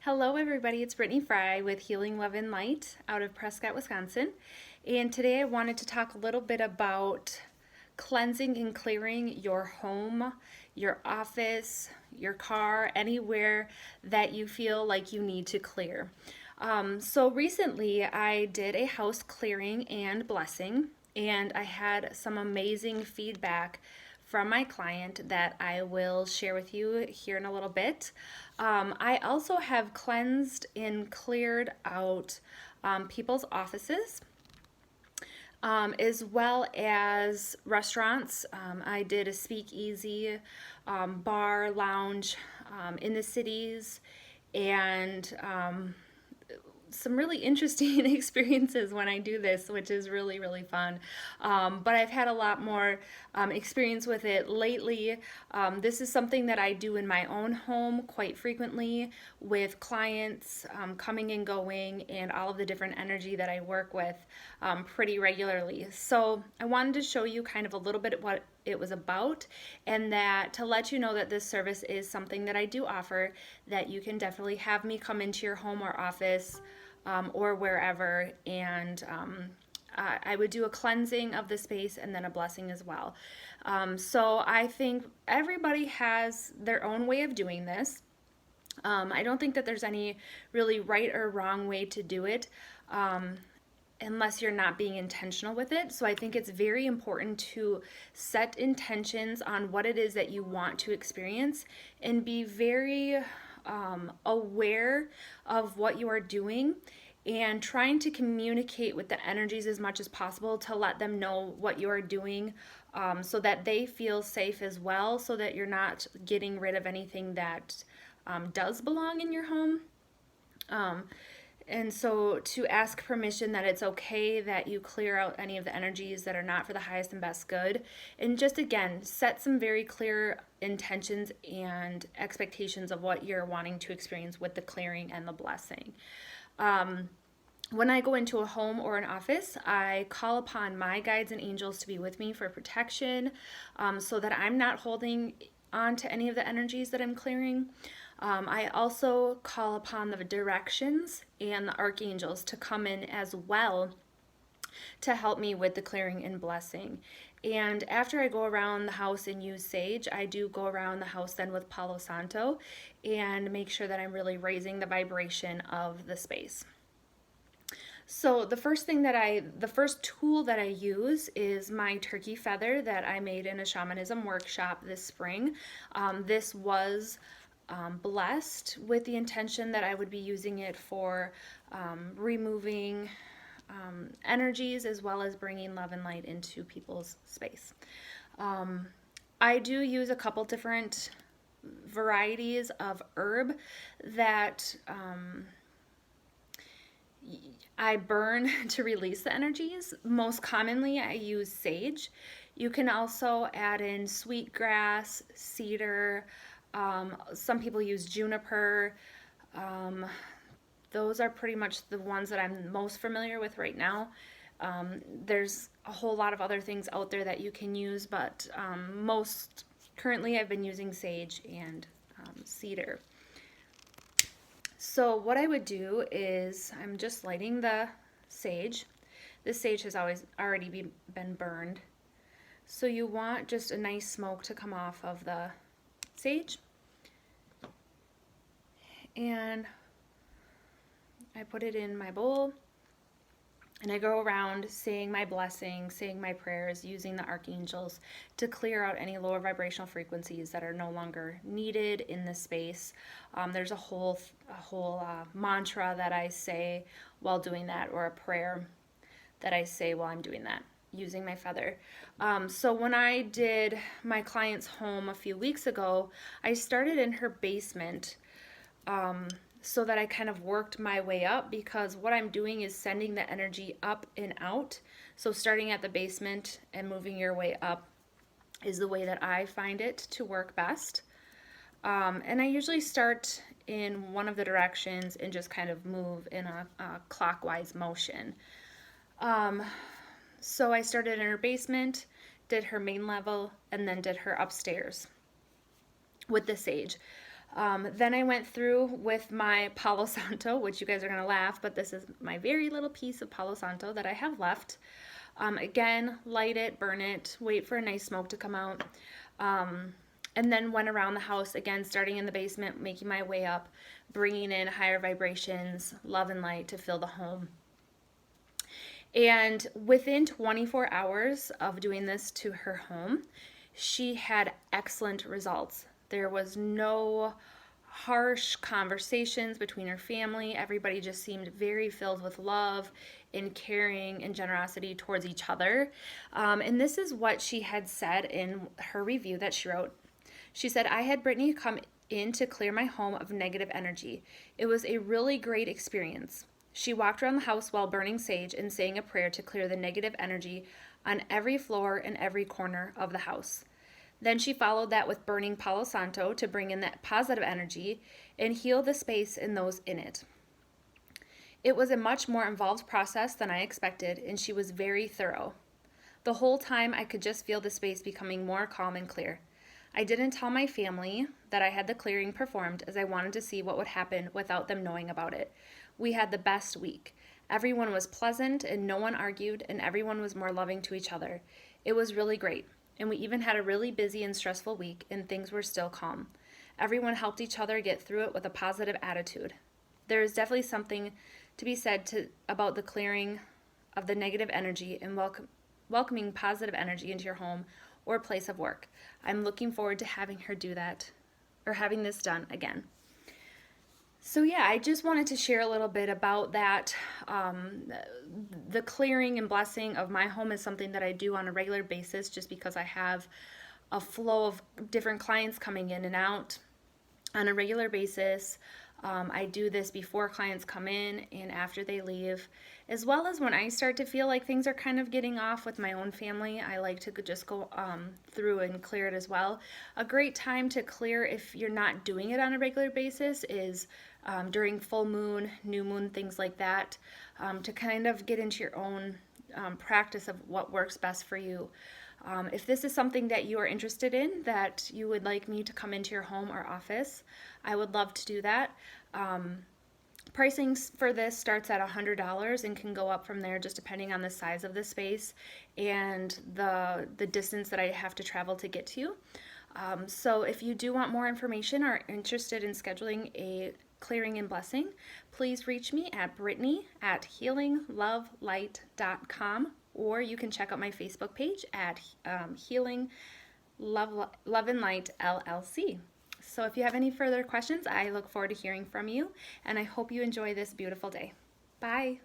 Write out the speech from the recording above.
Hello, everybody. It's Brittany Fry with Healing Love and Light out of Prescott, Wisconsin. And today I wanted to talk a little bit about cleansing and clearing your home, your office, your car, anywhere that you feel like you need to clear. So recently I did a house clearing and blessing, and I had some amazing feedback from my client that I will share with you here in a little bit. I also have cleansed and cleared out people's offices. As well as restaurants. I did a speakeasy, bar, lounge in the cities, and some really interesting experiences when I do this, which is really, really fun. But I've had a lot more experience with it lately. This is something that I do in my own home quite frequently with clients coming and going, and all of the different energy that I work with pretty regularly. So I wanted to show you kind of a little bit what it was about, and that to let you know that this service is something that I do offer, that you can definitely have me come into your home or office or wherever, and I would do a cleansing of the space and then a blessing as well. So I think everybody has their own way of doing this. I don't think that there's any really right or wrong way to do it. Unless you're not being intentional with it. So I think it's very important to set intentions on what it is that you want to experience, and be very aware of what you are doing, and trying to communicate with the energies as much as possible to let them know what you are doing, so that they feel safe as well, so that you're not getting rid of anything that does belong in your home. And so to ask permission that it's okay that you clear out any of the energies that are not for the highest and best good. And just again, set some very clear intentions and expectations of what you're wanting to experience with the clearing and the blessing. When I go into a home or an office, I call upon my guides and angels to be with me for protection, so that I'm not holding on to any of the energies that I'm clearing. I also call upon the directions and the archangels to come in as well to help me with the clearing and blessing. And after I go around the house and use sage, I do go around the house then with Palo Santo and make sure that I'm really raising the vibration of the space. So the first tool that I use is my turkey feather that I made in a shamanism workshop this spring. This was blessed with the intention that I would be using it for removing energies, as well as bringing love and light into people's space. I do use a couple different varieties of herb that I burn to release the energies. Most commonly, I use sage. You can also add in sweetgrass, cedar. Some people use juniper. Those are pretty much the ones that I'm most familiar with right now. There's a whole lot of other things out there that you can use, but most currently I've been using sage and cedar. So what I would do is I'm just lighting the sage. This sage has already been burned. So you want just a nice smoke to come off of the sage. And I put it in my bowl, and I go around saying my blessing, saying my prayers, using the archangels to clear out any lower vibrational frequencies that are no longer needed in the space. There's a whole mantra that I say while doing that, or a prayer that I say while I'm doing that, using my feather. So when I did my client's home a few weeks ago, I started in her basement, so that I kind of worked my way up, because what I'm doing is sending the energy up and out. So starting at the basement and moving your way up is the way that I find it to work best. And I usually start in one of the directions and just kind of move in a clockwise motion. So I started in her basement, did her main level, and then did her upstairs with the sage. Then I went through with my Palo Santo, which you guys are going to laugh, but this is my very little piece of Palo Santo that I have left. Again, light it, burn it, wait for a nice smoke to come out. And then went around the house again, starting in the basement, making my way up, bringing in higher vibrations, love and light to fill the home. And within 24 hours of doing this to her home, she had excellent results. There was no harsh conversations between her family. Everybody just seemed very filled with love and caring and generosity towards each other. And this is what she had said in her review that she wrote. She said, I had Brittany come in to clear my home of negative energy. It was a really great experience. She walked around the house while burning sage and saying a prayer to clear the negative energy on every floor and every corner of the house. Then she followed that with burning Palo Santo to bring in that positive energy and heal the space and those in it. It was a much more involved process than I expected, and she was very thorough. The whole time I could just feel the space becoming more calm and clear. I didn't tell my family that I had the clearing performed as I wanted to see what would happen without them knowing about it. We had the best week. Everyone was pleasant and no one argued, and everyone was more loving to each other. It was really great. And we even had a really busy and stressful week, and things were still calm. Everyone helped each other get through it with a positive attitude. There is definitely something to be said about the clearing of the negative energy and welcoming positive energy into your home or place of work. I'm looking forward to having her do that, or having this done again. So yeah, I just wanted to share a little bit about that. The clearing and blessing of my home is something that I do on a regular basis just because I have a flow of different clients coming in and out on a regular basis. I do this before clients come in and after they leave, as well as when I start to feel like things are kind of getting off with my own family. I like to just go through and clear it as well. A great time to clear if you're not doing it on a regular basis is during full moon, new moon, things like that, to kind of get into your own practice of what works best for you. If this is something that you are interested in, that you would like me to come into your home or office, I would love to do that. Pricing for this starts at $100 and can go up from there just depending on the size of the space and the distance that I have to travel to get to. So if you do want more information or are interested in scheduling a clearing and blessing, please reach me at brittany@healinglovelight.com, or you can check out my Facebook page at Healing Love and Light LLC. So if you have any further questions, I look forward to hearing from you, and I hope you enjoy this beautiful day. Bye.